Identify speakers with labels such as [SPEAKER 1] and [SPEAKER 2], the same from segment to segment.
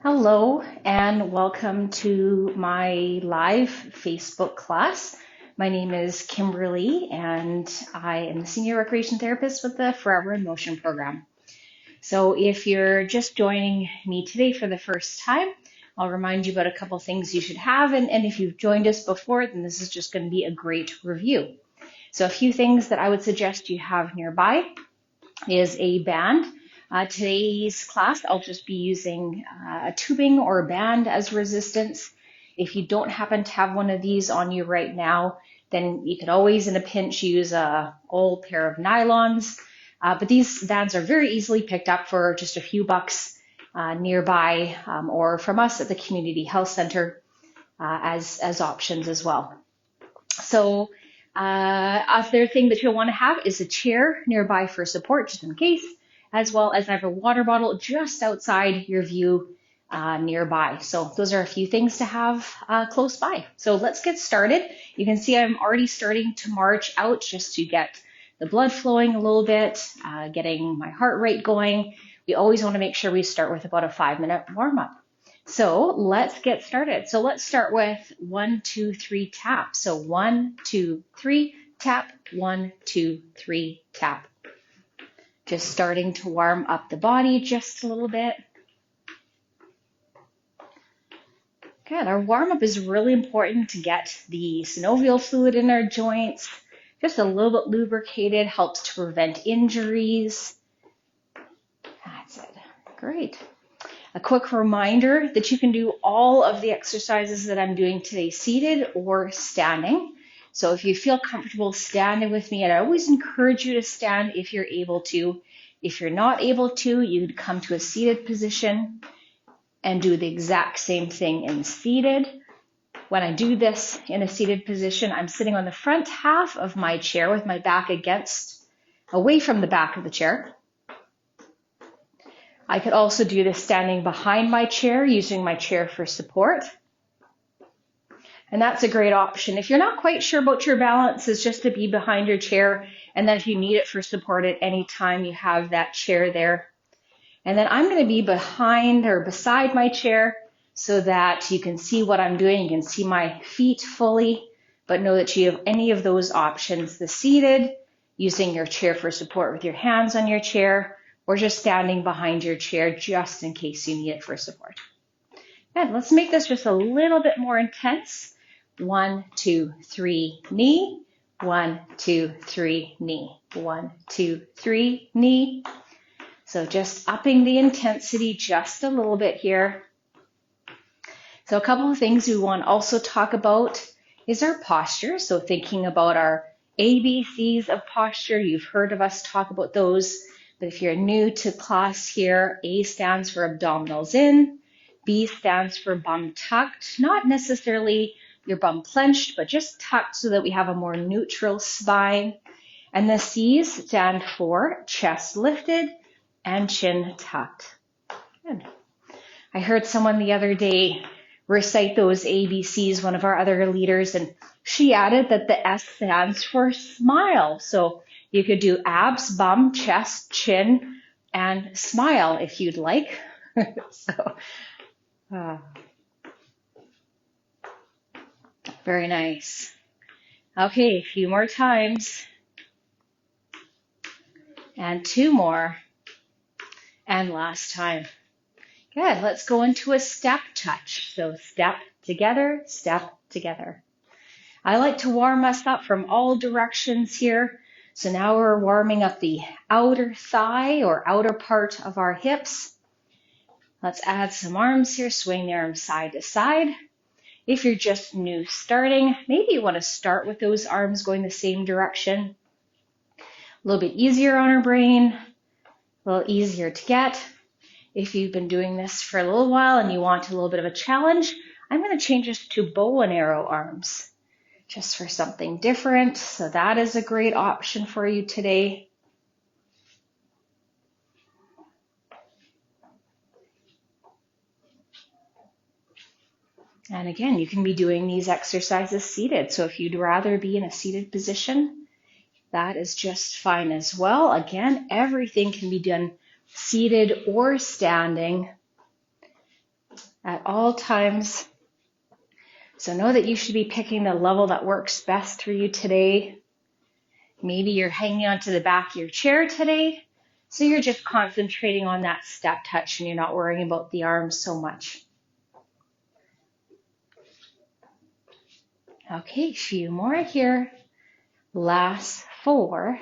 [SPEAKER 1] Hello and welcome to my live Facebook class. My name is Kimberly and I am the Senior Recreation Therapist with the Forever in Motion program. So if you're just joining me today for the first time, I'll remind you about a couple things you should have, and if you've joined us before, then this is just going to be a great review. So a few things that I would suggest you have nearby is a band. Today's class, I'll just be using a tubing or a band as resistance. If you don't happen to have one of these on you right now, then you could always, in a pinch, use an old pair of nylons. But these bands are very easily picked up for just a few bucks nearby or from us at the Community Health Center as options as well. So other thing that you'll want to have is a chair nearby for support, just in case, as well as I have a water bottle just outside your view nearby. So those are a few things to have close by. So let's get started. You can see I'm already starting to march out just to get the blood flowing a little bit, getting my heart rate going. We always want to make sure we start with about a 5-minute warm-up. So let's get started. So let's start with 1, 2, 3 tap. So 1, 2, 3 tap, 1, 2, 3 tap. Just starting to warm up the body just a little bit. Good. Our warm-up is really important to get the synovial fluid in our joints. Just a little bit lubricated, helps to prevent injuries. That's it. Great. A quick reminder that you can do all of the exercises that I'm doing today seated or standing. So if you feel comfortable standing with me, and I always encourage you to stand if you're able to. If you're not able to, you could come to a seated position and do the exact same thing in seated. When I do this in a seated position, I'm sitting on the front half of my chair with my back away from the back of the chair. I could also do this standing behind my chair, using my chair for support. And that's a great option. If you're not quite sure about your balance, it's just to be behind your chair. And then if you need it for support at any time, you have that chair there. And then I'm going to be behind or beside my chair so that you can see what I'm doing. You can see my feet fully, but know that you have any of those options. The seated, using your chair for support with your hands on your chair, or just standing behind your chair just in case you need it for support. And let's make this just a little bit more intense. 1, 2, 3, knee. 1, 2, 3, knee. 1, 2, 3, knee. So just upping the intensity just a little bit here. So a couple of things we want to also talk about is our posture. So thinking about our ABCs of posture, you've heard of us talk about those. But if you're new to class here, A stands for abdominals in, B stands for bum tucked, not necessarily your bum clenched, but just tucked so that we have a more neutral spine. And the C's stand for chest lifted and chin tucked. Good. I heard someone the other day recite those ABCs, one of our other leaders, and she added that the S stands for smile. So you could do abs, bum, chest, chin, and smile if you'd like. Very nice. Okay, a few more times. And 2 more. And last time. Good, let's go into a step touch. So step together, step together. I like to warm us up from all directions here. So now we're warming up the outer thigh or outer part of our hips. Let's add some arms here, swing the arms side to side. If you're just new starting, maybe you want to start with those arms going the same direction. A little bit easier on our brain, a little easier to get. If you've been doing this for a little while and you want a little bit of a challenge, I'm going to change this to bow and arrow arms, just for something different. So that is a great option for you today. And again, you can be doing these exercises seated. So if you'd rather be in a seated position, that is just fine as well. Again, everything can be done seated or standing. at all times. So know that you should be picking the level that works best for you today. Maybe you're hanging onto the back of your chair today, so you're just concentrating on that step touch and you're not worrying about the arms so much. Okay, few more here. Last 4,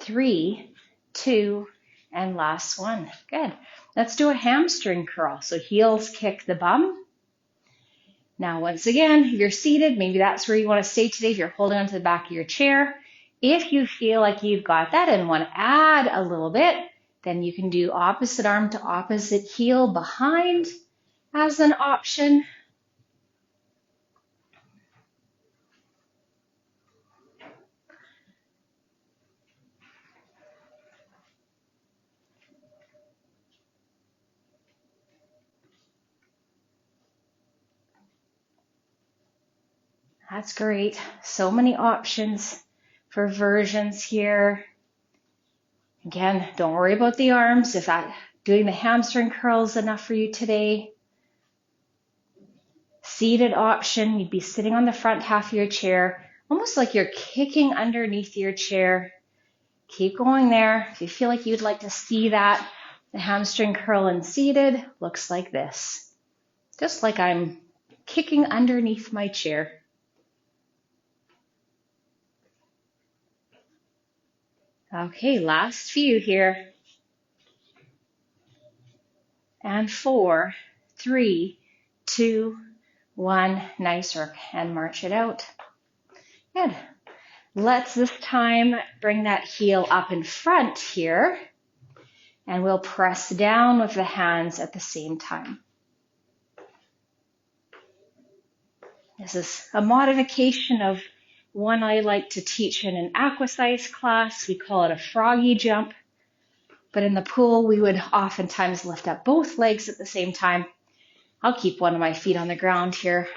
[SPEAKER 1] 3, 2, and last 1. Good. Let's do a hamstring curl. So heels kick the bum. Now, once again, if you're seated, maybe that's where you want to stay today if you're holding onto the back of your chair. If you feel like you've got that and want to add a little bit, then you can do opposite arm to opposite heel behind as an option. That's great. So many options for versions here. Again, don't worry about the arms. If that doing the hamstring curl is enough for you today. Seated option, you'd be sitting on the front half of your chair, almost like you're kicking underneath your chair. Keep going there. If you feel like you'd like to see that, the hamstring curl and seated looks like this. Just like I'm kicking underneath my chair. Okay, last few here. And 4, 3, 2, 1. Nice work. And march it out. Good. Let's this time bring that heel up in front here. And we'll press down with the hands at the same time. This is a modification of one I like to teach in an aquasize class. We call it a froggy jump. But in the pool, we would oftentimes lift up both legs at the same time. I'll keep one of my feet on the ground here.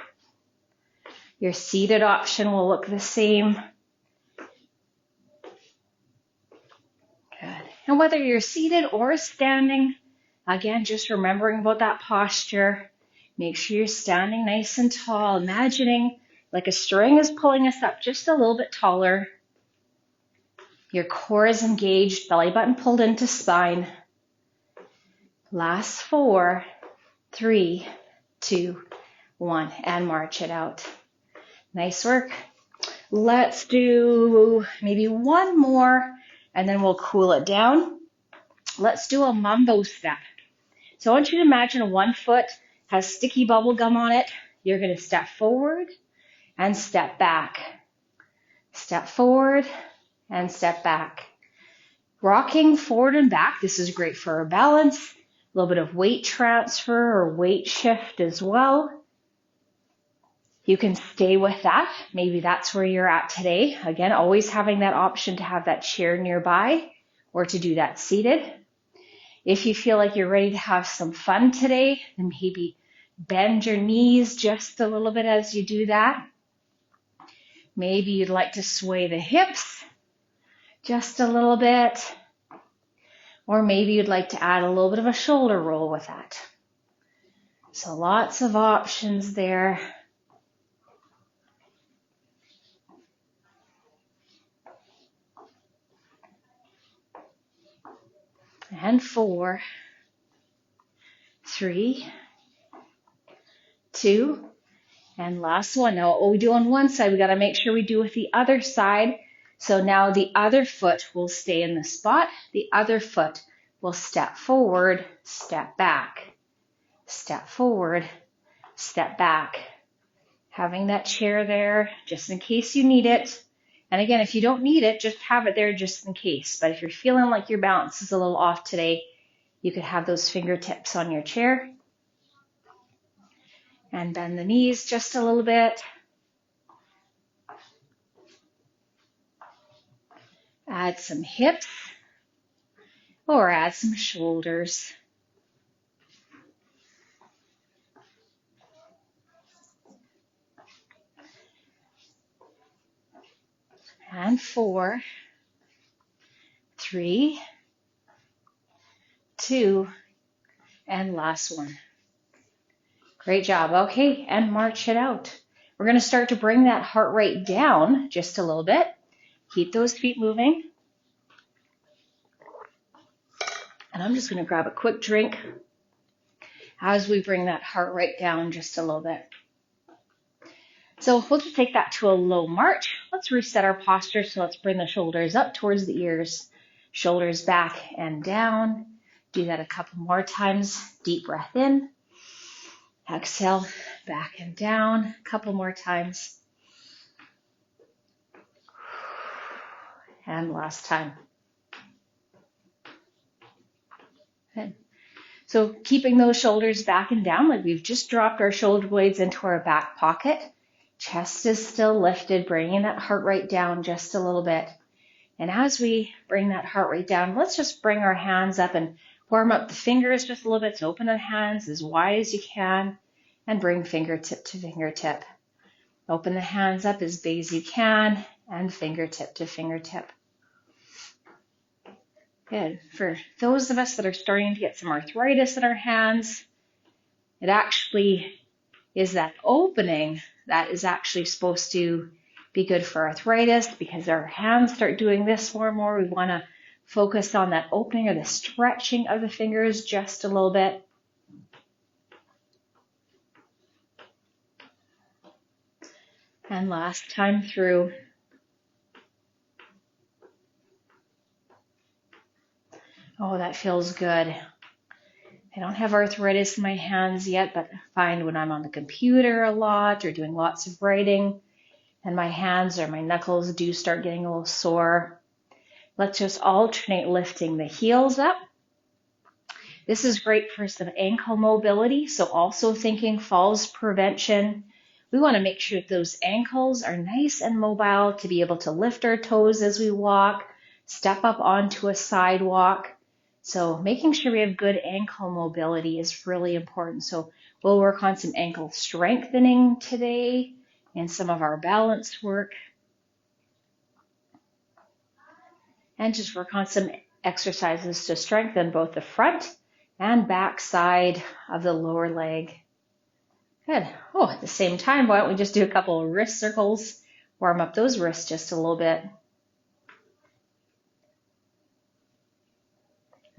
[SPEAKER 1] Your seated option will look the same. Good. And whether you're seated or standing, again, just remembering about that posture. Make sure you're standing nice and tall, imagining like a string is pulling us up just a little bit taller. Your core is engaged, belly button pulled into spine. Last 4, 3, 2, 1, and march it out. Nice work. Let's do maybe one more, and then we'll cool it down. Let's do a mambo step. So I want you to imagine one foot has sticky bubble gum on it. You're going to step forward and step back. Step forward and step back. Rocking forward and back. This is great for our balance. A little bit of weight transfer or weight shift as well. You can stay with that. Maybe that's where you're at today. Again, always having that option to have that chair nearby or to do that seated. If you feel like you're ready to have some fun today, then maybe bend your knees just a little bit as you do that. Maybe you'd like to sway the hips just a little bit. Or maybe you'd like to add a little bit of a shoulder roll with that. So lots of options there. And 4, 3, 2, and last one. Now what we do on one side, we got to make sure we do with the other side. So now the other foot will stay in the spot. The other foot will step forward, step back, step forward, step back. Having that chair there just in case you need it. And again, if you don't need it, just have it there just in case. But if you're feeling like your balance is a little off today, you could have those fingertips on your chair. And bend the knees just a little bit. Add some hips or add some shoulders. And 4, 3, 2, and last one. Great job. Okay, and march it out. We're going to start to bring that heart rate down just a little bit. Keep those feet moving. And I'm just going to grab a quick drink as we bring that heart rate down just a little bit. So we'll just take that to a low march. Let's reset our posture. So let's bring the shoulders up towards the ears, shoulders back and down. Do that a couple more times. Deep breath in. Exhale, back and down. A couple more times. And last time. Good. So keeping those shoulders back and down, like we've just dropped our shoulder blades into our back pocket. Chest is still lifted, bringing that heart rate down just a little bit. And as we bring that heart rate down, let's just bring our hands up and warm up the fingers just a little bit. So open the hands as wide as you can and bring fingertip to fingertip. Open the hands up as big as you can and fingertip to fingertip. Good. For those of us that are starting to get some arthritis in our hands, it actually is that opening that is actually supposed to be good for arthritis, because our hands start doing this more and more. We want to focus on that opening or the stretching of the fingers just a little bit. And last time through. Oh, that feels good. I don't have arthritis in my hands yet, but I find when I'm on the computer a lot or doing lots of writing and my hands or my knuckles do start getting a little sore, let's just alternate lifting the heels up. This is great for some ankle mobility, so also thinking falls prevention. We want to make sure that those ankles are nice and mobile to be able to lift our toes as we walk, step up onto a sidewalk. So making sure we have good ankle mobility is really important. So we'll work on some ankle strengthening today and some of our balance work. And just work on some exercises to strengthen both the front and back side of the lower leg. Good. Oh, at the same time, why don't we just do a couple of wrist circles, warm up those wrists just a little bit.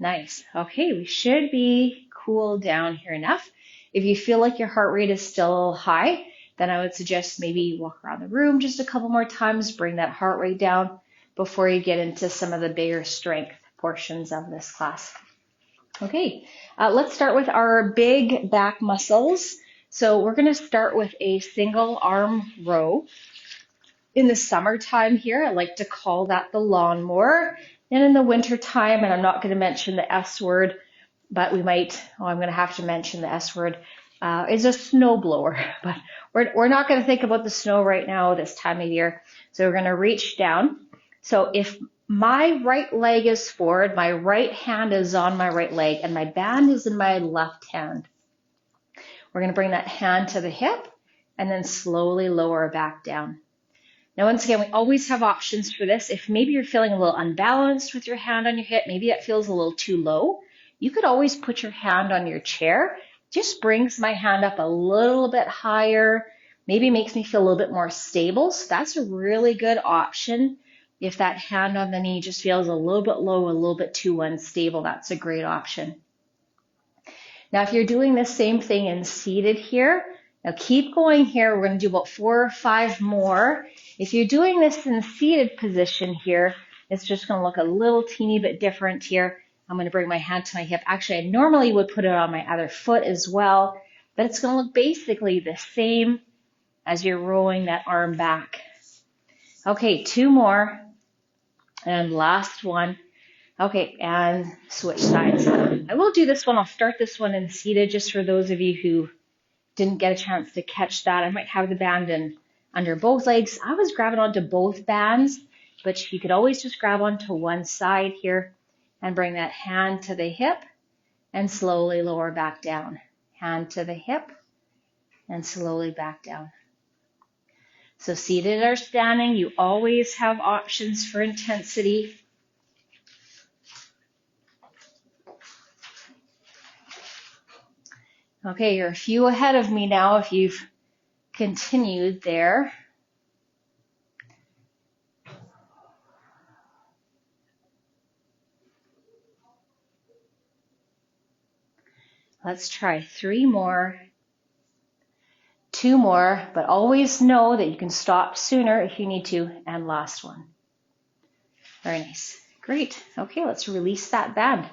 [SPEAKER 1] Nice. Okay, we should be cooled down here enough. If you feel like your heart rate is still high, then I would suggest maybe walk around the room just a couple more times, bring that heart rate down before you get into some of the bigger strength portions of this class. Okay, let's start with our big back muscles. So we're going to start with a single arm row. In the summertime here, I like to call that the lawnmower. And in the winter time, and I'm not going to mention the S word, but we might, I'm going to have to mention the S word, is a snowblower. But we're not going to think about the snow right now this time of year. So we're going to reach down. So if my right leg is forward, my right hand is on my right leg, and my band is in my left hand, we're going to bring that hand to the hip and then slowly lower back down. Now, once again, we always have options for this. If maybe you're feeling a little unbalanced with your hand on your hip, maybe that feels a little too low, you could always put your hand on your chair. Just brings my hand up a little bit higher, maybe makes me feel a little bit more stable. So that's a really good option. If that hand on the knee just feels a little bit low, a little bit too unstable, that's a great option. Now, if you're doing the same thing in seated here, now keep going here. We're going to do about 4 or 5 more. If you're doing this in seated position here, it's just going to look a little teeny bit different here. I'm going to bring my hand to my hip. Actually, I normally would put it on my other foot as well, but it's going to look basically the same as you're rolling that arm back. Okay, 2 more. And last one. Okay, and switch sides. I will do this one. I'll start this one in seated just for those of you who didn't get a chance to catch that. I might have the band in under both legs. I was grabbing onto both bands, but you could always just grab onto one side here and bring that hand to the hip and slowly lower back down. Hand to the hip and slowly back down. So seated or standing, you always have options for intensity. Okay, you're a few ahead of me now if you've continued there. Let's try 3 more, 2 more, but always know that you can stop sooner if you need to, and last one. Very nice. Great. Okay, let's release that band.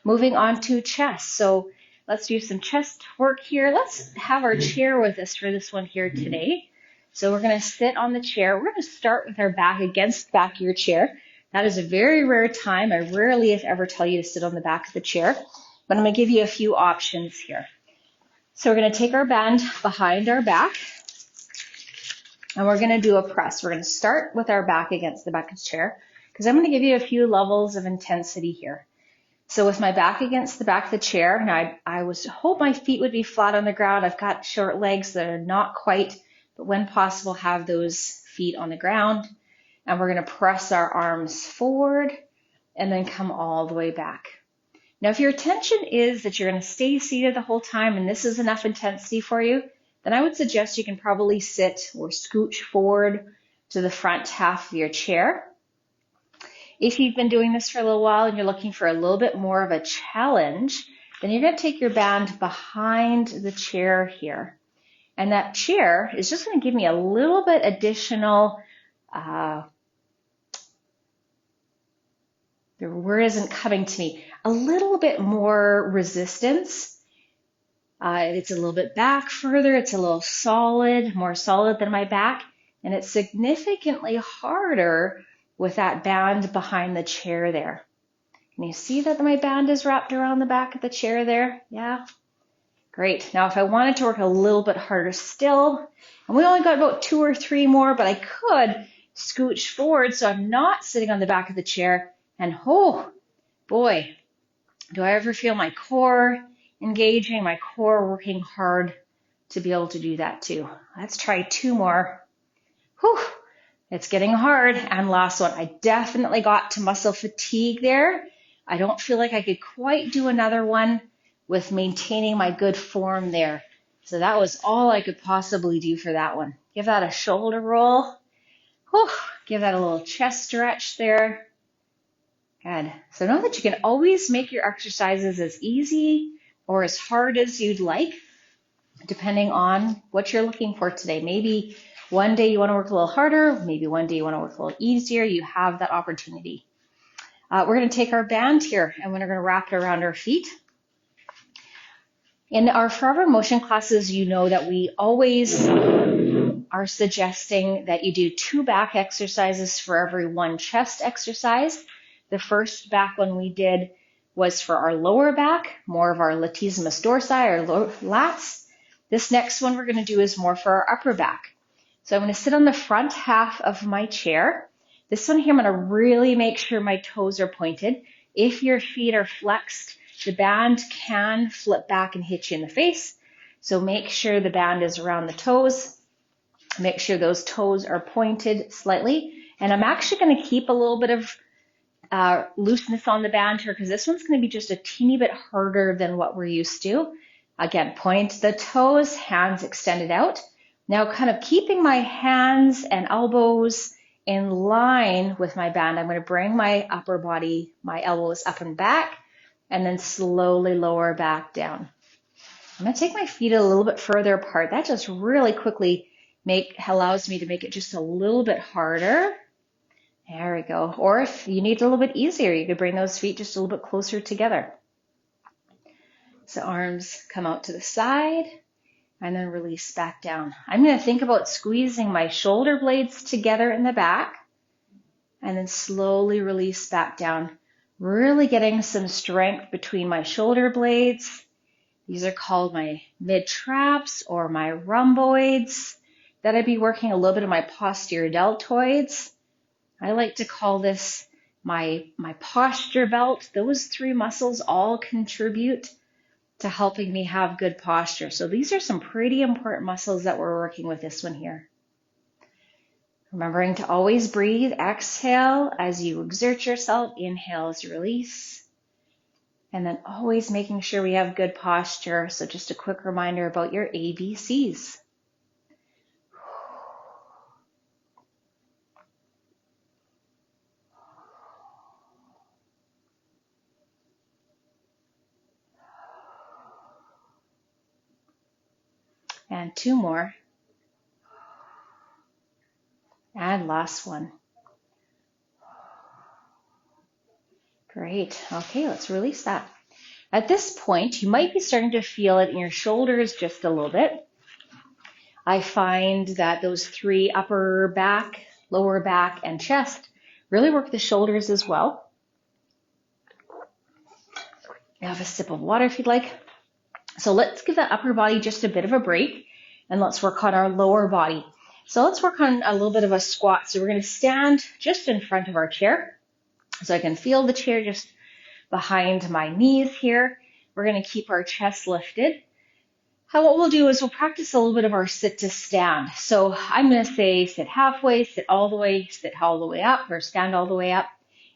[SPEAKER 1] Moving on to chest. So let's do some chest work here. Let's have our chair with us for this one here today. So we're going to sit on the chair. We're going to start with our back against the back of your chair. That is a very rare time. I rarely, if ever, tell you to sit on the back of the chair, but I'm going to give you a few options here. So we're going to take our band behind our back, and we're going to do a press. We're going to start with our back against the back of the chair, because I'm going to give you a few levels of intensity here. So with my back against the back of the chair, and I hope my feet would be flat on the ground. I've got short legs that are not quite, but when possible, have those feet on the ground. And we're going to press our arms forward and then come all the way back. Now, if your intention is that you're going to stay seated the whole time and this is enough intensity for you, then I would suggest you can probably sit or scooch forward to the front half of your chair. If you've been doing this for a little while and you're looking for a little bit more of a challenge, then you're going to take your band behind the chair here. And that chair is just going to give me a little bit additional, the word isn't coming to me, a little bit more resistance. It's a little bit back further. It's a little solid, more solid than my back. And it's significantly harder with that band behind the chair there. Can you see that my band is wrapped around the back of the chair there? Yeah? Great. Now, if I wanted to work a little bit harder still, and we only got about 2 or 3 more, but I could scooch forward so I'm not sitting on the back of the chair. And oh, boy, do I ever feel my core engaging, my core working hard to be able to do that too. Let's try 2 more. Whew, it's getting hard. And last one, I definitely got to muscle fatigue there. I don't feel like I could quite do another one with maintaining my good form there. So that was all I could possibly do for that one. Give that a shoulder roll. Whew, give that a little chest stretch there. Good. So know that you can always make your exercises as easy or as hard as you'd like, depending on what you're looking for today. Maybe one day you want to work a little harder, maybe one day you want to work a little easier. You have that opportunity. We're going to take our band here and we're going to wrap it around our feet. In our Forever Motion classes, you know that we always are suggesting that you do 2 back exercises for every 1 chest exercise. The first back one we did was for our lower back, more of our latissimus dorsi, or lats. This next one we're going to do is more for our upper back. So I'm going to sit on the front half of my chair. This one here, I'm going to really make sure my toes are pointed. If your feet are flexed, the band can flip back and hit you in the face. So make sure the band is around the toes. Make sure those toes are pointed slightly. And I'm actually going to keep a little bit of looseness on the band here because this one's going to be just a teeny bit harder than what we're used to. Again, point the toes, hands extended out. Now kind of keeping my hands and elbows in line with my band, I'm going to bring my upper body, my elbows up and back, and then slowly lower back down. I'm going to take my feet a little bit further apart. That just really quickly allows me to make it just a little bit harder. There we go. Or if you need a little bit easier, you could bring those feet just a little bit closer together. So arms come out to the side and then release back down. I'm going to think about squeezing my shoulder blades together in the back and then slowly release back down. Really getting some strength between my shoulder blades. These are called my mid-traps or my rhomboids. Then I'd be working a little bit of my posterior deltoids. I like to call this my posture belt. Those 3 muscles all contribute to helping me have good posture. So these are some pretty important muscles that we're working with this one here. Remembering to always breathe. Exhale as you exert yourself. Inhale as you release. And then always making sure we have good posture. So just a quick reminder about your ABCs. And 2 more. And last one. Great. Okay, let's release that. At this point, you might be starting to feel it in your shoulders just a little bit. I find that those 3, upper back, lower back, and chest, really work the shoulders as well. Have a sip of water if you'd like. So let's give the upper body just a bit of a break, and let's work on our lower body. So let's work on a little bit of a squat. So we're going to stand just in front of our chair. So I can feel the chair just behind my knees here. We're going to keep our chest lifted. What we'll do is we'll practice a little bit of our sit to stand. So I'm going to say sit halfway, sit all the way, sit all the way up, or stand all the way up.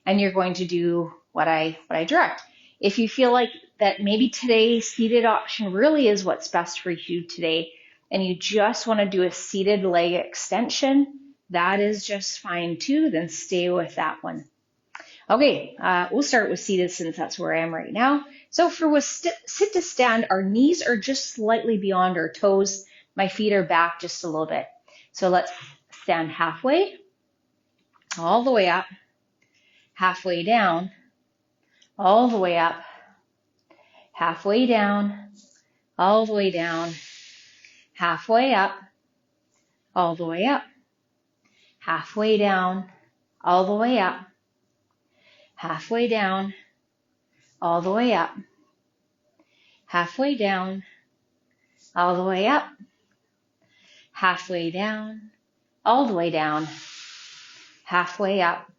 [SPEAKER 1] And you're going to do what I direct. If you feel like that maybe today's seated option really is what's best for you today, and you just want to do a seated leg extension, that is just fine too, then stay with that one. Okay, we'll start with seated since that's where I am right now. So for sit to stand, our knees are just slightly beyond our toes. My feet are back just a little bit. So let's stand halfway, all the way up, halfway down, all the way up, halfway down, all the way down, halfway up, all the way up, halfway down, all the way up, halfway down, all the way up, halfway down, all the way up, halfway down, all the way down, halfway up,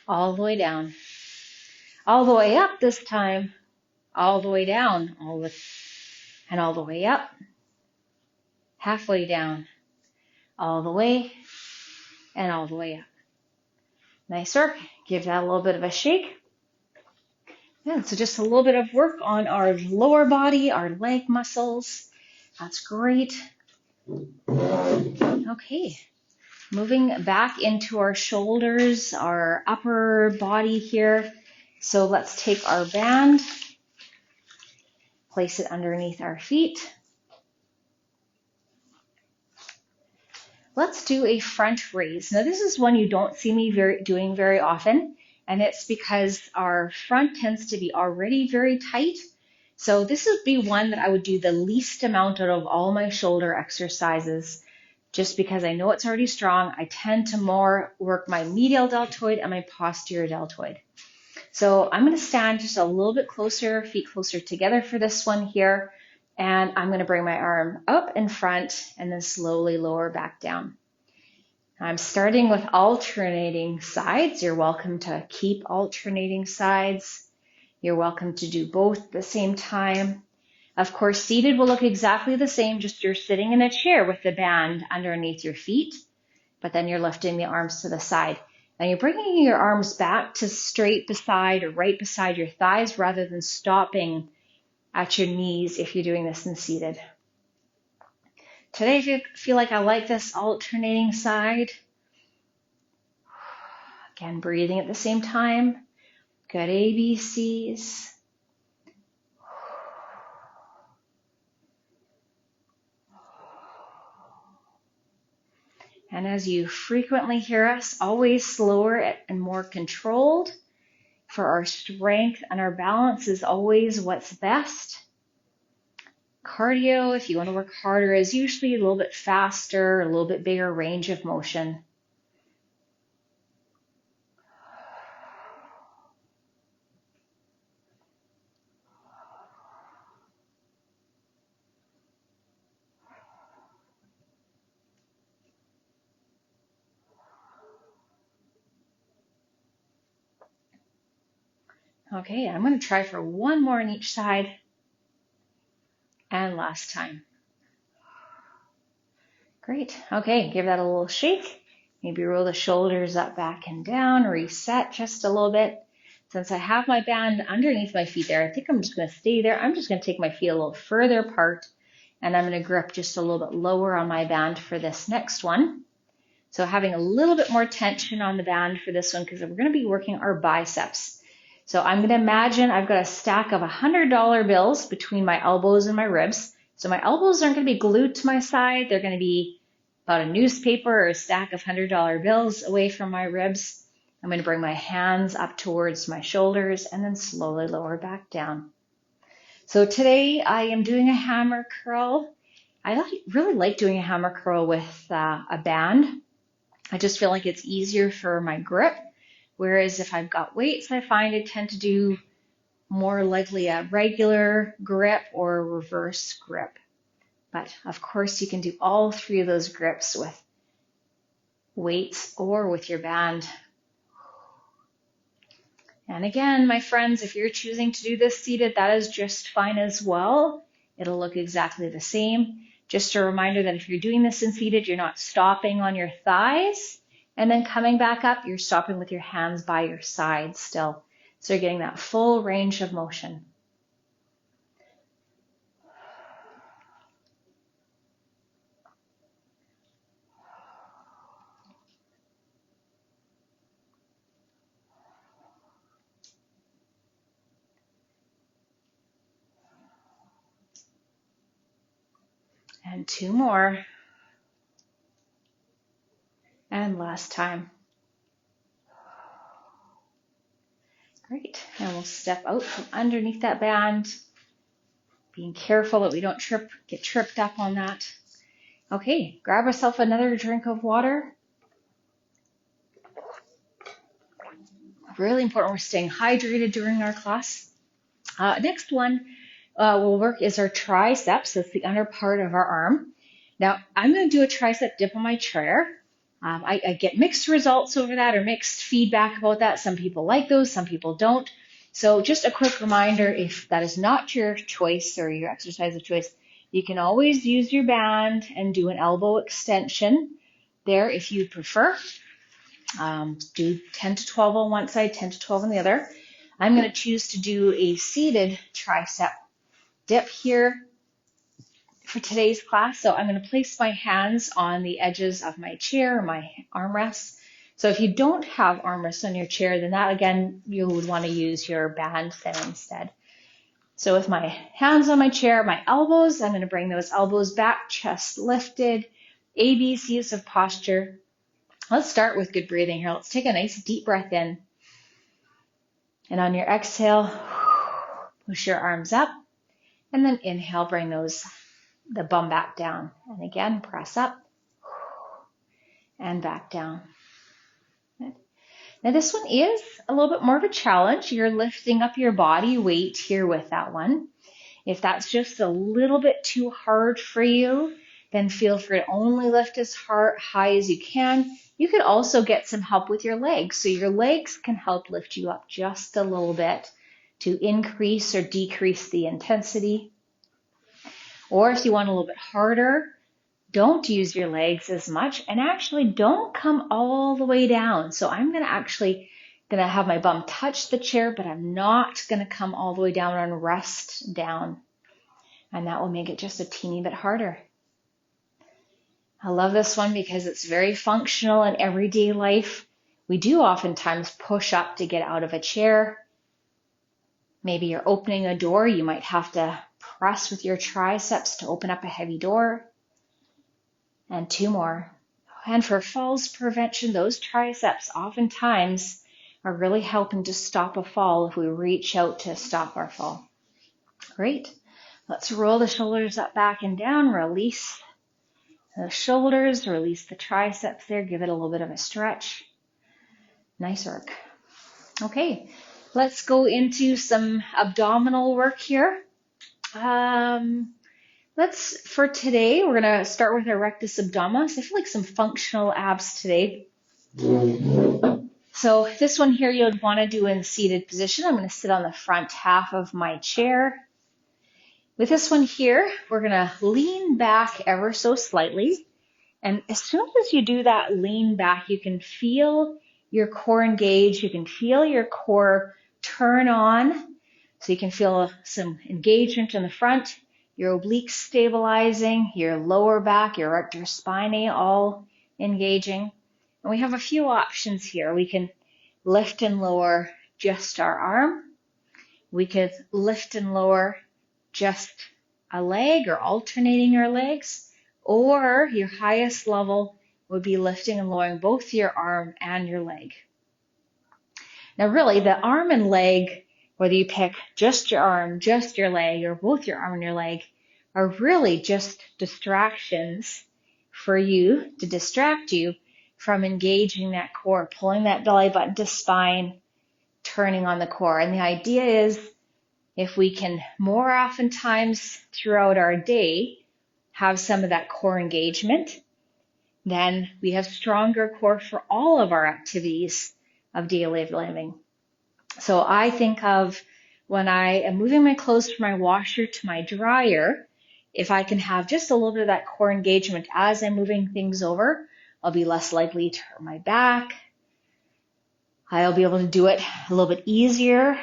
[SPEAKER 1] all the way down, all the way up this time, all the way down, all the way up, halfway down, all the way, and all the way up. Nice work. Give that a little bit of a shake. Yeah, so just a little bit of work on our lower body, our leg muscles. That's great. Okay, moving back into our shoulders, our upper body here. So let's take our band, place it underneath our feet. Let's do a front raise. Now this is one you don't see me doing very often, and it's because our front tends to be already very tight. So this would be one that I would do the least amount out of all my shoulder exercises, just because I know it's already strong. I tend to more work my medial deltoid and my posterior deltoid. So I'm going to stand just a little bit closer, feet closer together for this one here. And I'm going to bring my arm up in front and then slowly lower back down. I'm starting with alternating sides. You're welcome to keep alternating sides. You're welcome to do both at the same time. Of course, seated will look exactly the same, just you're sitting in a chair with the band underneath your feet, but then you're lifting the arms to the side. And you're bringing your arms back to straight beside or right beside your thighs rather than stopping at your knees if you're doing this in seated. Today, if you feel like I like this alternating side, again, breathing at the same time. Good ABCs. And as you frequently hear us, always slower and more controlled. For our strength and our balance is always what's best. Cardio, if you want to work harder, is usually a little bit faster, a little bit bigger range of motion. Okay, I'm going to try for one more on each side. And last time. Great. Okay, give that a little shake. Maybe roll the shoulders up, back, and down. Reset just a little bit. Since I have my band underneath my feet there, I think I'm just going to stay there. I'm just going to take my feet a little further apart, and I'm going to grip just a little bit lower on my band for this next one. So having a little bit more tension on the band for this one because we're going to be working our biceps. So I'm going to imagine I've got a stack of $100 bills between my elbows and my ribs. So my elbows aren't going to be glued to my side. They're going to be about a newspaper or a stack of $100 bills away from my ribs. I'm going to bring my hands up towards my shoulders and then slowly lower back down. So today I am doing a hammer curl. I really like doing a hammer curl with a band. I just feel like it's easier for my grip. Whereas if I've got weights, I find I tend to do more likely a regular grip or a reverse grip. But of course you can do all three of those grips with weights or with your band. And again, my friends, if you're choosing to do this seated, that is just fine as well. It'll look exactly the same. Just a reminder that if you're doing this in seated, you're not stopping on your thighs and then coming back up. You're stopping with your hands by your side still. So you're getting that full range of motion. And two more. And last time. Great. And we'll step out from underneath that band, being careful that we don't get tripped up on that. Okay, grab yourself another drink of water. Really important we're staying hydrated during our class. Next one we'll work is our triceps. That's the under part of our arm. Now, I'm going to do a tricep dip on my chair. I get mixed results over that or mixed feedback about that. Some people like those, some people don't. So just a quick reminder, if that is not your choice or your exercise of choice, you can always use your band and do an elbow extension there if you prefer. Do 10 to 12 on one side, 10 to 12 on the other. I'm going to choose to do a seated tricep dip here for today's class. So I'm going to place my hands on the edges of my chair, my armrests. So if you don't have armrests on your chair, then that again, you would want to use your band then instead. So with my hands on my chair, my elbows, I'm going to bring those elbows back, chest lifted, ABCs of posture. Let's start with good breathing here. Let's take a nice deep breath in. And on your exhale, push your arms up. And then inhale, bring the bum back down. And again, press up and back down. Now this one is a little bit more of a challenge. You're lifting up your body weight here with that one. If that's just a little bit too hard for you, then feel free to only lift as high as you can. You could also get some help with your legs. So your legs can help lift you up just a little bit to increase or decrease the intensity. Or if you want a little bit harder, don't use your legs as much and actually don't come all the way down. So I'm going to have my bum touch the chair, but I'm not going to come all the way down and rest down. And that will make it just a teeny bit harder. I love this one because it's very functional in everyday life. We do oftentimes push up to get out of a chair. Maybe you're opening a door. You might have to press with your triceps to open up a heavy door. And two more. And for falls prevention, those triceps oftentimes are really helping to stop a fall if we reach out to stop our fall. Great. Let's roll the shoulders up, back, and down. Release the shoulders, release the triceps there. Give it a little bit of a stretch. Nice work. Okay, let's go into some abdominal work here. For today, we're going to start with our rectus abdominis. I feel like some functional abs today. So this one here you'd want to do in seated position. I'm going to sit on the front half of my chair. With this one here, we're going to lean back ever so slightly. And as soon as you do that lean back, you can feel your core engage. You can feel your core turn on so you can feel some engagement in the front, your obliques stabilizing, your lower back, your rectus spinae all engaging. And we have a few options here. We can lift and lower just our arm. We could lift and lower just a leg or alternating our legs, or your highest level would be lifting and lowering both your arm and your leg. Now really the arm and leg, whether you pick just your arm, just your leg, or both your arm and your leg, are really just distractions for you to distract you from engaging that core, pulling that belly button to spine, turning on the core. And the idea is if we can more oftentimes throughout our day have some of that core engagement, then we have stronger core for all of our activities of daily living. So I think of when I am moving my clothes from my washer to my dryer, if I can have just a little bit of that core engagement as I'm moving things over, I'll be less likely to hurt my back. I'll be able to do it a little bit easier.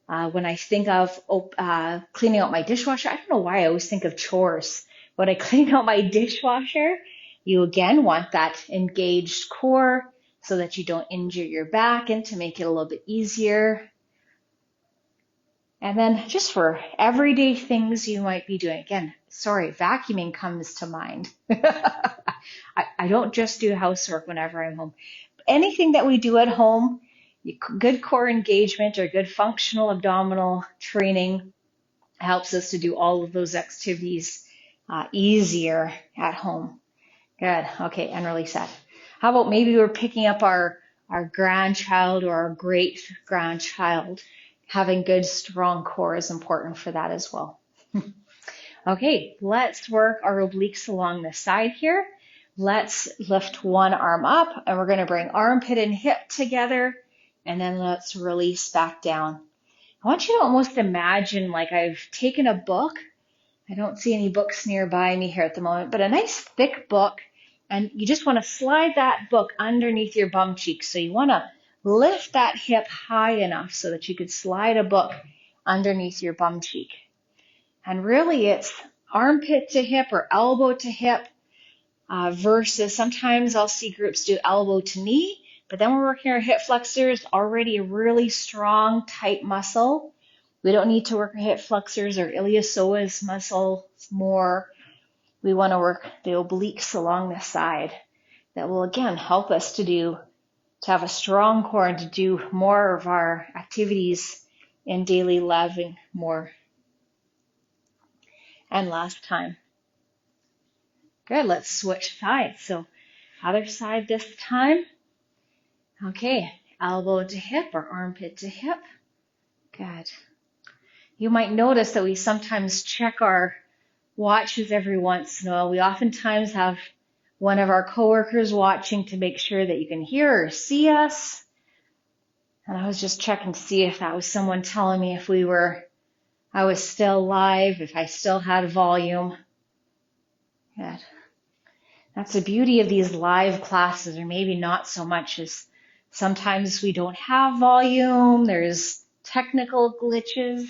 [SPEAKER 1] When I think of cleaning out my dishwasher, I don't know why I always think of chores. When I clean out my dishwasher, you again want that engaged core so that you don't injure your back and to make it a little bit easier. And then just for everyday things you might be doing, again, sorry, vacuuming comes to mind. I don't just do housework whenever I'm home. Anything that we do at home, good core engagement or good functional abdominal training helps us to do all of those activities easier at home. Good. Okay, and release that. How about maybe we're picking up our grandchild or our great grandchild. Having good, strong core is important for that as well. Okay, let's work our obliques along the side here. Let's lift one arm up, and we're going to bring armpit and hip together, and then let's release back down. I want you to almost imagine like I've taken a book. I don't see any books nearby me here at the moment, but a nice thick book, and you just want to slide that book underneath your bum cheek. So you want to lift that hip high enough so that you could slide a book underneath your bum cheek. And really it's armpit to hip or elbow to hip versus sometimes I'll see groups do elbow to knee, but then we're working our hip flexors, already a really strong, tight muscle. We don't need to work our hip flexors or iliopsoas muscle more. We want to work the obliques along the side. That will again help us to have a strong core and to do more of our activities in daily living more. And last time. Good, let's switch sides. So other side this time. Okay, elbow to hip or armpit to hip. Good. You might notice that we sometimes check our watches every once in a while. We oftentimes have one of our coworkers watching to make sure that you can hear or see us. And I was just checking to see if that was someone telling me if I was still live, if I still had volume. Good. That's the beauty of these live classes, or maybe not so much, as sometimes we don't have volume, there's technical glitches.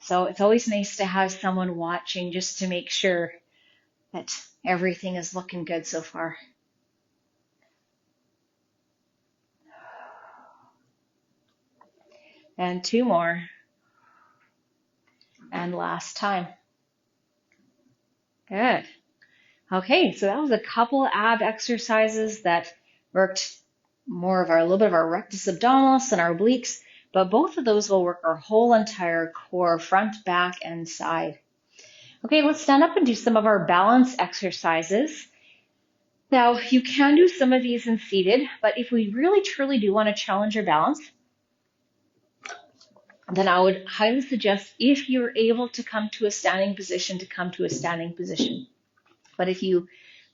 [SPEAKER 1] So it's always nice to have someone watching just to make sure that everything is looking good so far. And two more. And last time. Good. Okay, so that was a couple ab exercises that worked a little bit of our rectus abdominis and our obliques, but both of those will work our whole entire core, front, back, and side. Okay, let's stand up and do some of our balance exercises. Now, you can do some of these in seated, but if we really truly do want to challenge our balance, then I would highly suggest, if you're able to come to a standing position, to come to a standing position. But if you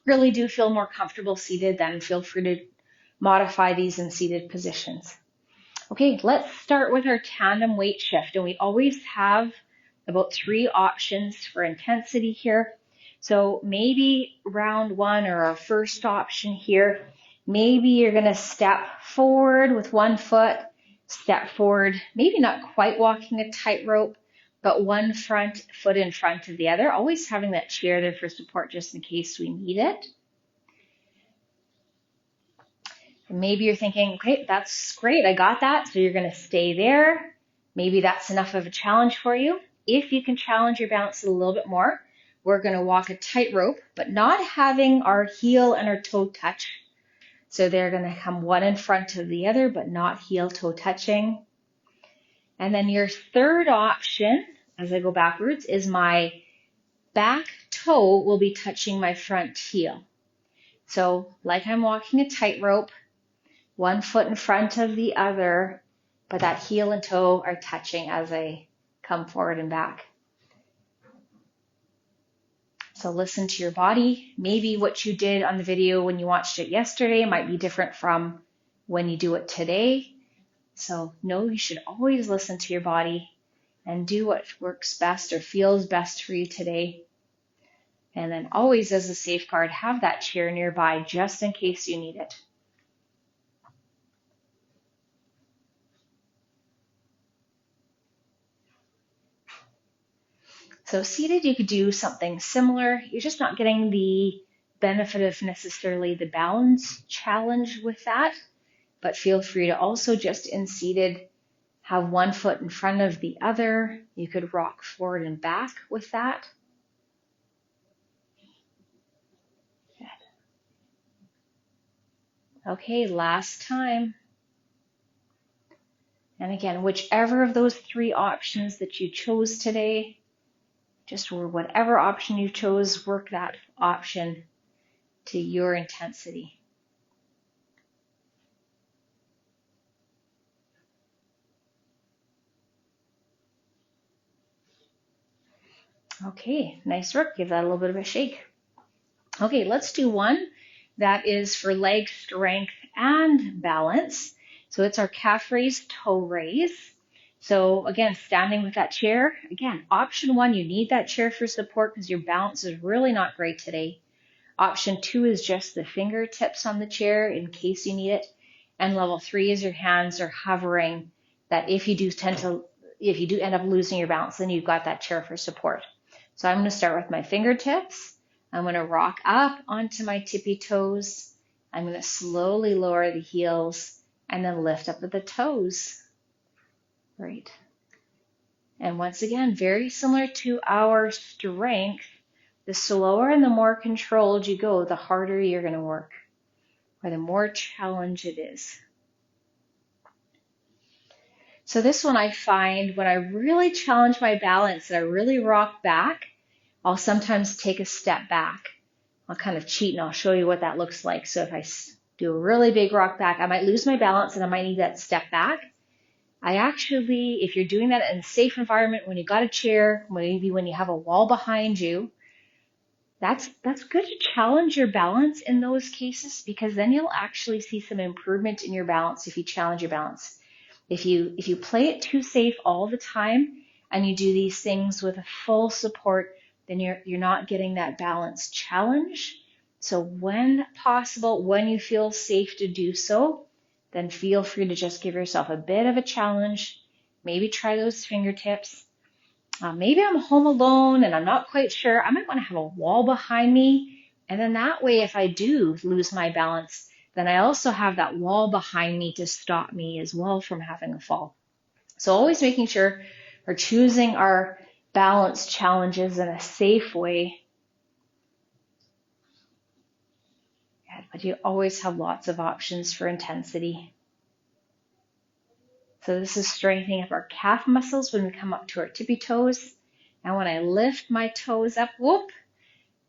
[SPEAKER 1] really do feel more comfortable seated, then feel free to modify these in seated positions. Okay, let's start with our tandem weight shift. And we always have about 3 options for intensity here. So maybe round 1 or our first option here, maybe you're going to step forward with one foot step forward, maybe not quite walking a tightrope, but one front foot in front of the other, always having that chair there for support just in case we need it. And maybe you're thinking, okay, that's great, I got that, so you're going to stay there. Maybe that's enough of a challenge for you. If you can challenge your balance a little bit more, we're going to walk a tightrope, but not having our heel and our toe touch. So they're going to come one in front of the other, but not heel toe touching. And then your third option, as I go backwards, is my back toe will be touching my front heel. So like I'm walking a tightrope, one foot in front of the other, but that heel and toe are touching as I come forward and back. So listen to your body. Maybe what you did on the video when you watched it yesterday might be different from when you do it today. So know you should always listen to your body and do what works best or feels best for you today. And then always, as a safeguard, have that chair nearby just in case you need it. So seated, you could do something similar. You're just not getting the benefit of necessarily the balance challenge with that, but feel free to also just in seated, have one foot in front of the other. You could rock forward and back with that. Good. Okay, last time. And again, whichever of those three options that you chose today, just whatever option you chose, work that option to your intensity. Okay, nice work. Give that a little bit of a shake. Okay, let's do one that is for leg strength and balance. So it's our calf raise, toe raise. So again, standing with that chair. Again, option one, you need that chair for support because your balance is really not great today. Option two is just the fingertips on the chair in case you need it. And level three is your hands are hovering, that if you do end up losing your balance, then you've got that chair for support. So I'm going to start with my fingertips. I'm going to rock up onto my tippy toes. I'm going to slowly lower the heels and then lift up at the toes. Right. And once again, very similar to our strength, the slower and the more controlled you go, the harder you're going to work, or the more challenge it is. So this one I find when I really challenge my balance and I really rock back, I'll sometimes take a step back. I'll kind of cheat and I'll show you what that looks like. So if I do a really big rock back, I might lose my balance and I might need that step back. I actually, if you're doing that in a safe environment, when you got a chair, maybe when you have a wall behind you, that's good to challenge your balance in those cases, because then you'll actually see some improvement in your balance if you challenge your balance. If you play it too safe all the time and you do these things with a full support, then you're not getting that balance challenge. So when possible, when you feel safe to do so, then feel free to just give yourself a bit of a challenge. Maybe try those fingertips. Maybe I'm home alone and I'm not quite sure. I might want to have a wall behind me. And then that way, if I do lose my balance, then I also have that wall behind me to stop me as well from having a fall. So always making sure we're choosing our balance challenges in a safe way. But you always have lots of options for intensity. So this is strengthening up our calf muscles when we come up to our tippy toes. And when I lift my toes up, when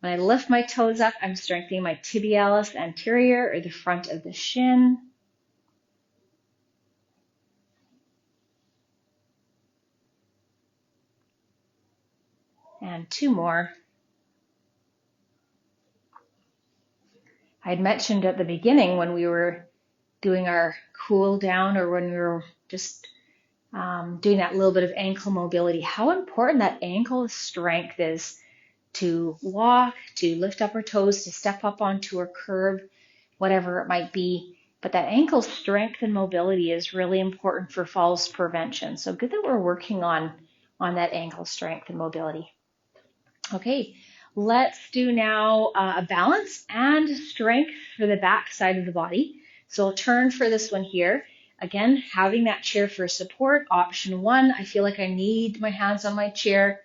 [SPEAKER 1] I lift my toes up, I'm strengthening my tibialis anterior, or the front of the shin. And two more. I had mentioned at the beginning when we were doing our cool down, or when we were just doing that little bit of ankle mobility, how important that ankle strength is to walk, to lift up our toes, to step up onto a curb, whatever it might be. But that ankle strength and mobility is really important for falls prevention. So good that we're working on that ankle strength and mobility. Okay, let's do now a balance and strength for the back side of the body. So I'll turn for this one here. Again, having that chair for support. Option 1, I feel like I need my hands on my chair.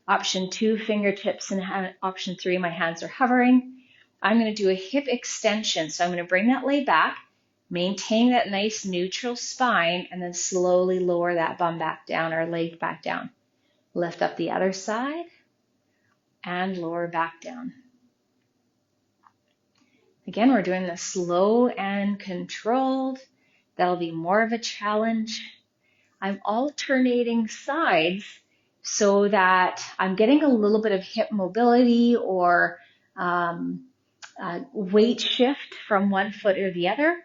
[SPEAKER 1] Option 2, fingertips, and option 3, my hands are hovering. I'm going to do a hip extension. So I'm going to bring that leg back, maintain that nice neutral spine, and then slowly lower that bum back down or leg back down. Lift up the other side and lower back down. Again, we're doing this slow and controlled. That'll be more of a challenge. I'm alternating sides so that I'm getting a little bit of hip mobility or weight shift from one foot or the other.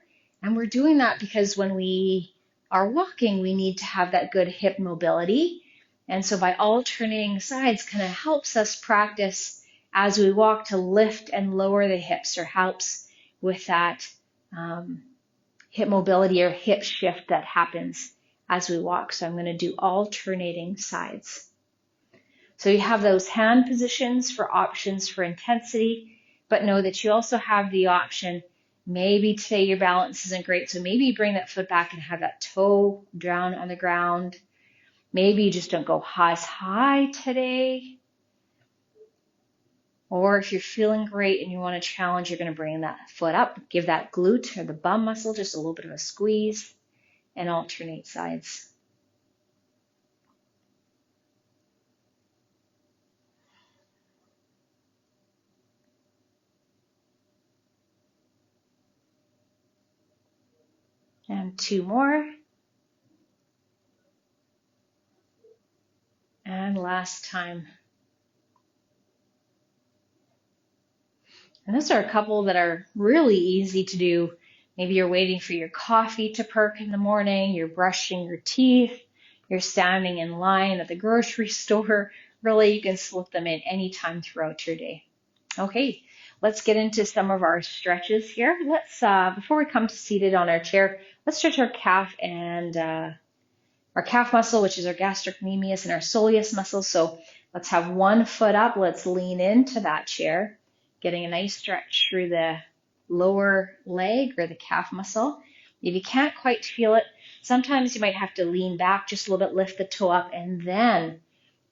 [SPEAKER 1] And we're doing that because when we are walking, we need to have that good hip mobility. And so by alternating sides kind of helps us practice as we walk to lift and lower the hips, or helps with that hip mobility or hip shift that happens as we walk. So I'm going to do alternating sides. So you have those hand positions for options for intensity, but know that you also have the option, maybe today your balance isn't great, so maybe you bring that foot back and have that toe down on the ground. Maybe you just don't go as high today. Or if you're feeling great and you want to challenge, you're going to bring that foot up, give that glute or the bum muscle just a little bit of a squeeze, and alternate sides. And 2 more. And last time. And those are a couple that are really easy to do. Maybe you're waiting for your coffee to perk in the morning, you're brushing your teeth, you're standing in line at the grocery store. Really, you can slip them in anytime throughout your day. Okay, let's get into some of our stretches here. Let's, before we come to seated on our chair, let's stretch our calf and our calf muscle, which is our gastrocnemius, and our soleus muscle. So let's have one foot up. Let's lean into that chair, getting a nice stretch through the lower leg or the calf muscle. If you can't quite feel it, sometimes you might have to lean back just a little bit, lift the toe up, and then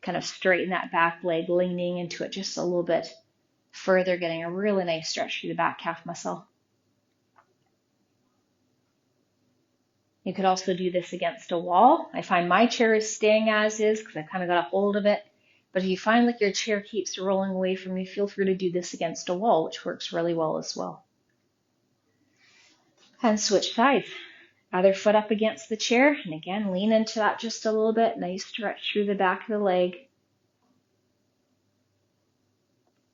[SPEAKER 1] kind of straighten that back leg, leaning into it just a little bit further, getting a really nice stretch through the back calf muscle. You could also do this against a wall. I find my chair is staying as is because I've kind of got a hold of it. But if you find like your chair keeps rolling away from you, feel free to do this against a wall, which works really well as well. And switch sides. Other foot up against the chair. And again, lean into that just a little bit. Nice stretch through the back of the leg.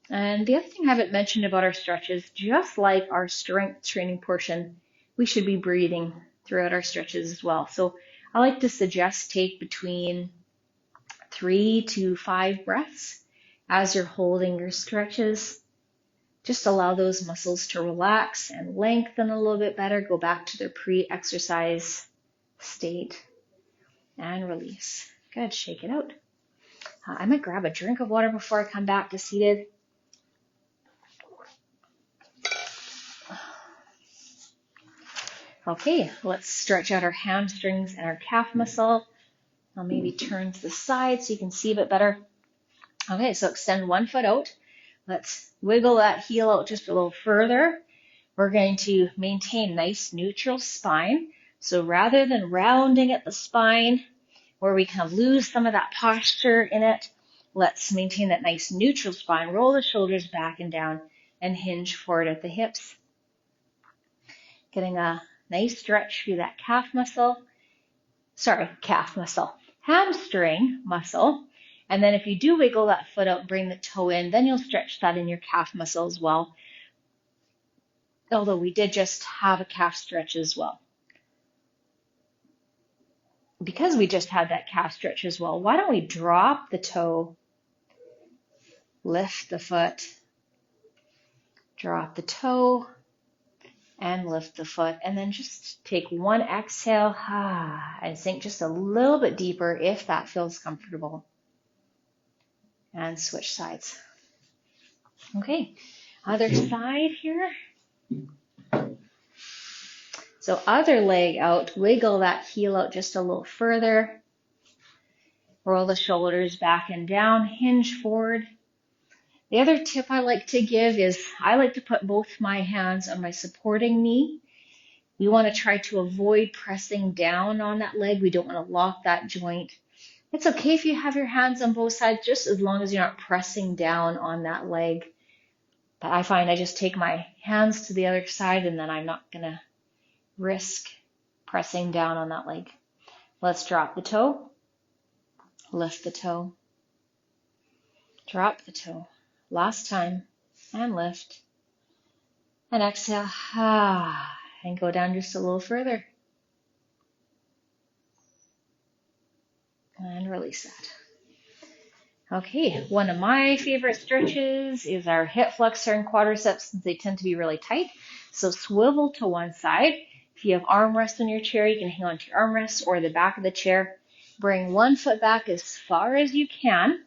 [SPEAKER 1] And the other thing I haven't mentioned about our stretches, just like our strength training portion, we should be breathing throughout our stretches as well. So I like to suggest take between 3 to 5 breaths as you're holding your stretches. Just allow those muscles to relax and lengthen a little bit better, go back to their pre-exercise state, and release. Good, shake it out. I might grab a drink of water before I come back to seated. Okay, let's stretch out our hamstrings and our calf muscle. I'll maybe turn to the side so you can see a bit better. Okay, so extend one foot out. Let's wiggle that heel out just a little further. We're going to maintain nice neutral spine. So rather than rounding at the spine, where we kind of lose some of that posture in it, let's maintain that nice neutral spine. Roll the shoulders back and down and hinge forward at the hips. Getting a nice stretch through that hamstring muscle. And then if you do wiggle that foot out, bring the toe in, then you'll stretch that in your calf muscle as well. Although we did just have a calf stretch as well. Because we just had that calf stretch as well, why don't we drop the toe, lift the foot, drop the toe, and lift the foot. And then just take one exhale and sink just a little bit deeper if that feels comfortable. And switch sides. Okay, other side here. So other leg out, wiggle that heel out just a little further. Roll the shoulders back and down, hinge forward. The other tip I like to give is I like to put both my hands on my supporting knee. We want to try to avoid pressing down on that leg. We don't want to lock that joint. It's okay if you have your hands on both sides, just as long as you're not pressing down on that leg. But I find I just take my hands to the other side and then I'm not going to risk pressing down on that leg. Let's drop the toe, lift the toe, drop the toe. Last time, and lift, and exhale, and go down just a little further. And release that. Okay, one of my favorite stretches is our hip flexor and quadriceps since they tend to be really tight. So swivel to one side. If you have armrests in your chair, you can hang on to your armrests or the back of the chair. Bring one foot back as far as you can.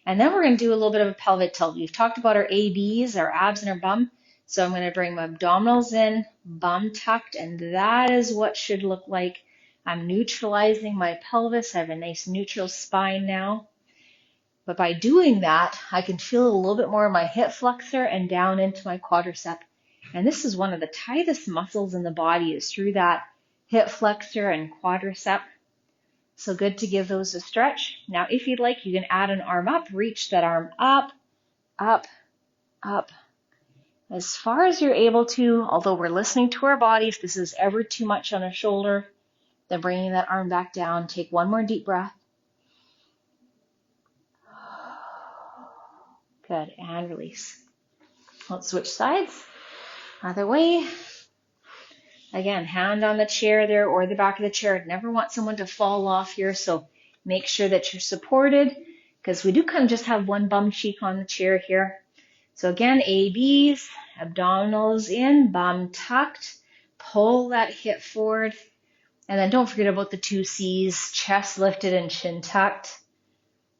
[SPEAKER 1] And then we're going to do a little bit of a pelvic tilt. We've talked about our ABs, our abs and our bum. So I'm going to bring my abdominals in, bum tucked, and that is what should look like. I'm neutralizing my pelvis. I have a nice neutral spine now. But by doing that, I can feel a little bit more of my hip flexor and down into my quadricep. And this is one of the tightest muscles in the body, is through that hip flexor and quadricep. So good to give those a stretch. Now, if you'd like, you can add an arm up, reach that arm up, up, up, as far as you're able to, although we're listening to our body. If this is ever too much on a shoulder, then bringing that arm back down. Take one more deep breath. Good, and release. Let's switch sides. Other way. Again, hand on the chair there or the back of the chair. Never want someone to fall off here, so make sure that you're supported because we do kind of just have one bum cheek on the chair here. So again, ABs, abdominals in, bum tucked. Pull that hip forward. And then don't forget about the 2 C's, chest lifted and chin tucked.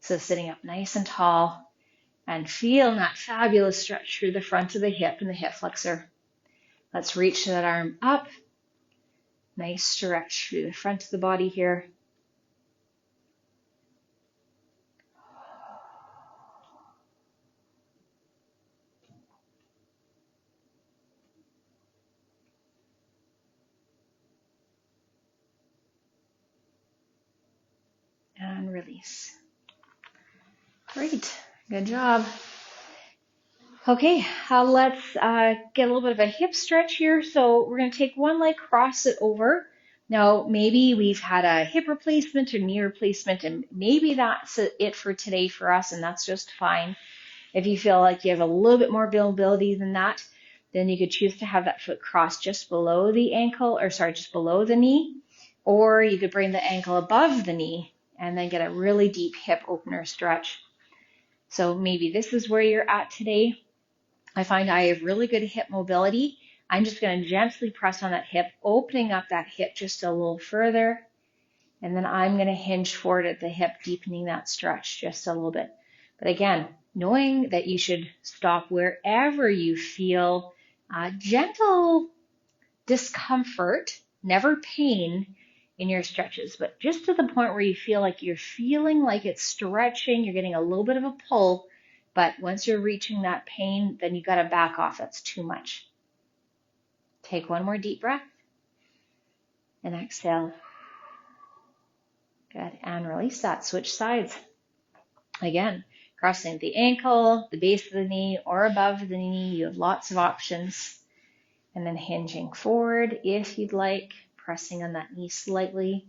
[SPEAKER 1] So sitting up nice and tall and feel that fabulous stretch through the front of the hip and the hip flexor. Let's reach that arm up. Nice stretch through the front of the body here. And release. Great, good job. Okay, let's get a little bit of a hip stretch here. So we're going to take one leg, cross it over. Now, maybe we've had a hip replacement or knee replacement, and maybe that's it for today for us, and that's just fine. If you feel like you have a little bit more availability than that, then you could choose to have that foot crossed just below the ankle, or sorry, just below the knee, or you could bring the ankle above the knee and then get a really deep hip opener stretch. So maybe this is where you're at today. I find I have really good hip mobility. I'm just going to gently press on that hip, opening up that hip just a little further. And then I'm going to hinge forward at the hip, deepening that stretch just a little bit. But again, knowing that you should stop wherever you feel gentle discomfort, never pain in your stretches, but just to the point where you feel like you're feeling like it's stretching, you're getting a little bit of a pull. But once you're reaching that pain, then you got to back off. That's too much. Take one more deep breath and exhale. Good. And release that. Switch sides. Again, crossing the ankle, the base of the knee, or above the knee. You have lots of options. And then hinging forward if you'd like, pressing on that knee slightly.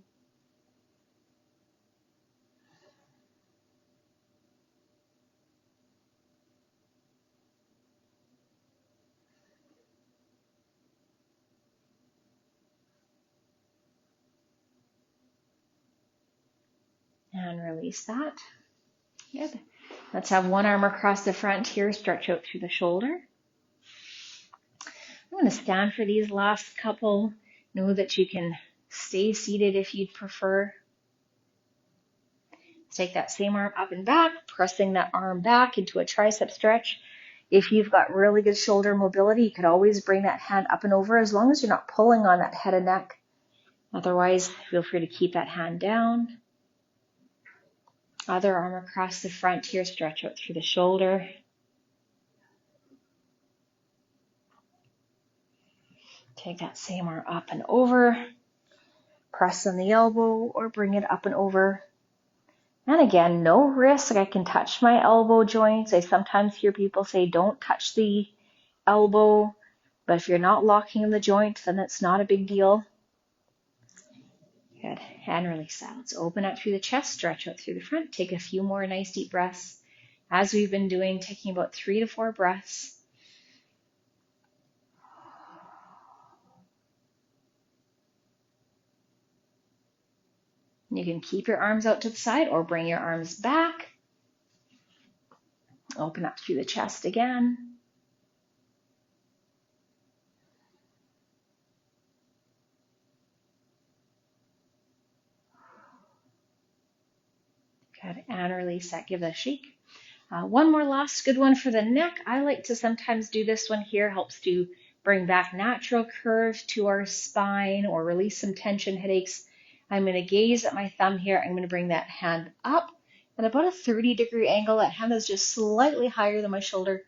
[SPEAKER 1] And release that. Good. Let's have one arm across the front here, stretch out through the shoulder. I'm going to stand for these last couple. Know that you can stay seated if you'd prefer. Take that same arm up and back, pressing that arm back into a tricep stretch. If you've got really good shoulder mobility, you could always bring that hand up and over as long as you're not pulling on that head and neck. Otherwise, feel free to keep that hand down. Other arm across the front here, stretch out through the shoulder. Take that same arm up and over. Press on the elbow or bring it up and over. And again, no risk. I can touch my elbow joints. I sometimes hear people say don't touch the elbow, but if you're not locking in the joint, then it's not a big deal. Good. And release that. Let's open up through the chest, stretch out through the front. Take a few more nice deep breaths. As we've been doing, taking about 3 to 4 breaths. You can keep your arms out to the side or bring your arms back. Open up through the chest again. Good. And release that. Give that a shake. One more last good one for the neck. I like to sometimes do this one here. Helps to bring back natural curve to our spine or release some tension, headaches. I'm going to gaze at my thumb here. I'm going to bring that hand up at about a 30-degree angle. That hand is just slightly higher than my shoulder.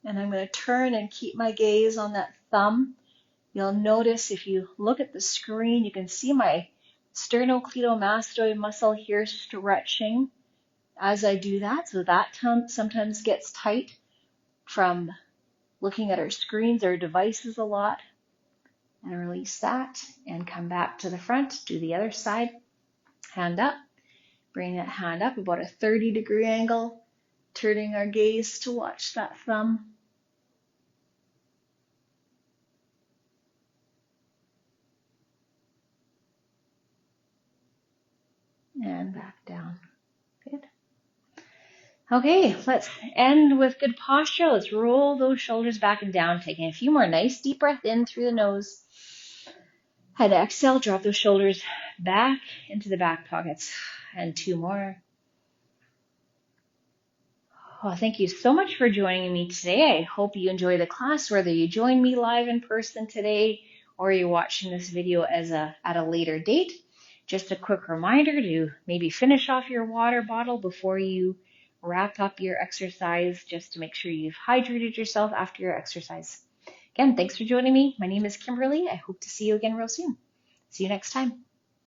[SPEAKER 1] And I'm going to turn and keep my gaze on that thumb. You'll notice if you look at the screen, you can see my sternocleidomastoid muscle here stretching as I do that. So that sometimes gets tight from looking at our screens or devices a lot. And release that and come back to the front. Do the other side. Hand up. Bring that hand up about a 30-degree angle. Turning our gaze to watch that thumb. And back down. Good. Okay, let's end with good posture. Let's roll those shoulders back and down, taking a few more nice deep breaths in through the nose. And exhale, drop those shoulders back into the back pockets. And 2 more. Well, thank you so much for joining me today. I hope you enjoy the class, whether you join me live in person today or you're watching this video at a later date. Just a quick reminder to maybe finish off your water bottle before you wrap up your exercise, just to make sure you've hydrated yourself after your exercise. Again, thanks for joining me. My name is Kimberly. I hope to see you again real soon. See you next time.